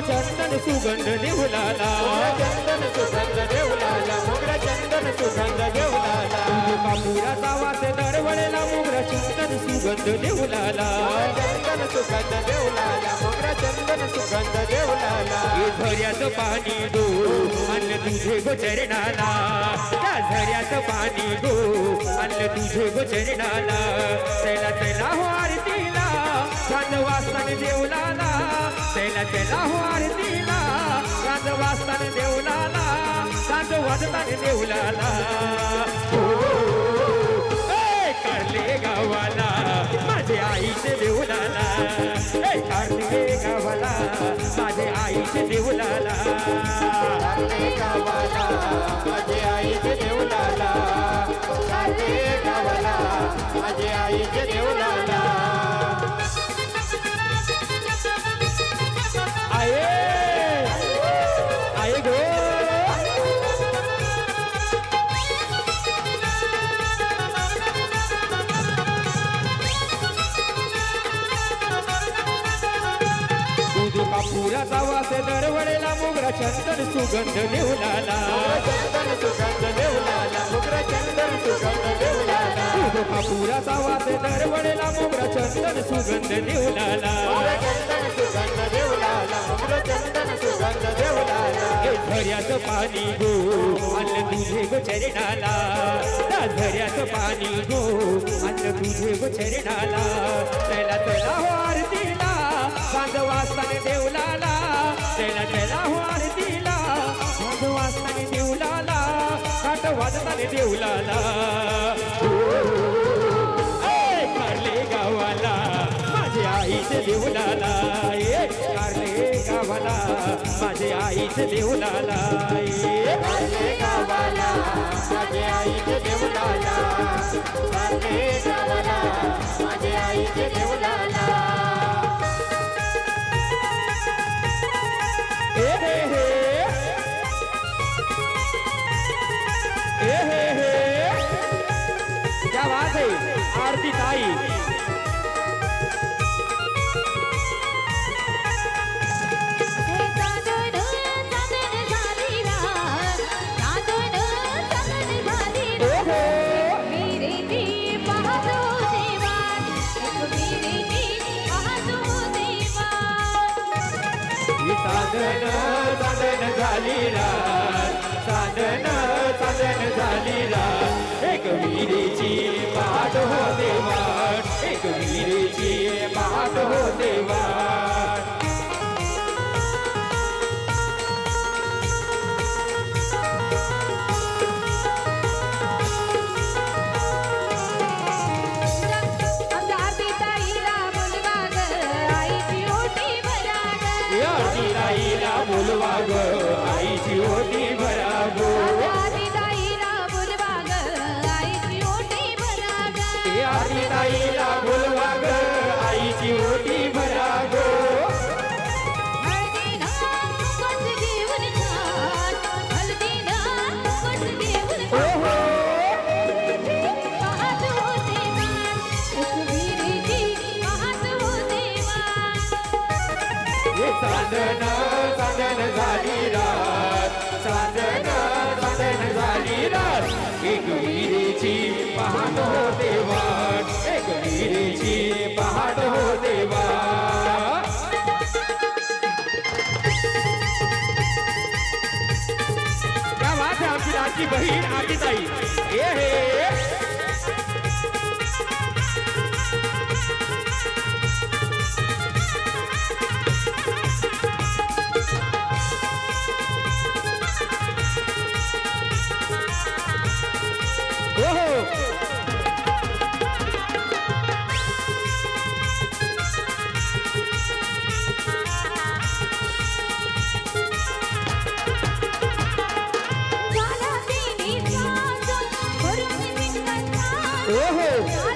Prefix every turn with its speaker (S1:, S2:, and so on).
S1: चंदन सुगंध देवलाला
S2: चंदन सुगंध देवलाला मोगरा चंदन सुगंध देवलाला
S1: कापुराचा वास दरवळेला मोगरा चंदन सुगंध देवलाला
S2: चंदन सुगंध देवलाला मोगरा चंदन सुगंध देवलाला
S1: हे झऱ्याचं पाणी गो आणलं तुझे गोचरणाला त्या झऱ्याचं पाणी गो आणलं तुझे गोचरणाला त्याला त्याला हो आरतीला चांद वाजताना देवलाला त्याला त्याला हो आरतीला चांद वाजताना देवलाला चांद वाजताना देवलाला कारले गावाला माझे आईचे देवलाला कारले गावाला माझे आईचे देवलाला
S2: कारले गावाला माझे आईचे देवलाला कारले गावाला माझे आईचे देवलाला
S1: आये आये गो कापुराचा वास दरवळेला मोगरा चंदन सुगंध देवलाला
S2: चंदन सुगंध देवलाला मोगरा चंदन सुगंध देवलाला
S1: कापुराचा वास दरवळेला मोगरा चंदन सुगंध देवलाला
S2: चंदन सुगंध देवलाला मोगरा चंदन सुगंध देवलाला
S1: हे झऱ्याचं पाणी गो आणलं तुझे गोचरणाला त्या झऱ्याचं पाणी गो आणलं तुझे गोचरणाला त्याला त्याला हो आरतीला चांद वाजताना देवलाला त्याला त्याला हो आरतीला चांद वाजताना देवलाला काट वाजताना देवलाला कारले गावाला माझे आईचे देवलाला कारले गावाला माझे आईचे देवलाला
S2: कारले गावाला माझे आईचे देवलाला कारले गावाला माझे आईचे देवलाला
S1: क्या बात है आरती ताई साधन साधन झाली रात साधन साधन झाली रात एक विहिरीची पाठ होते वाट एक विहिरीची पाठ होते वाट आईला बोलवा ग आईची ओटी भरा गो
S3: आईला बोलवा ग आईची ओटी भरा ग
S1: आईला बोलवा ग आईची ओटी भरा गो
S3: हळदीला कुंकू घेऊन जा हळदीला कुंकू घेऊन पाहत होते वाट एक विहिरीची पाहत होते वाट
S1: साधन साधन झाली रात साधन साधन झाली रात एक विहिरीची पहाट होते वाट एक विहिरीची पहाट होते वाट क्या बात है आमची लाडकी बहीण आरती ताई हे
S3: Oh,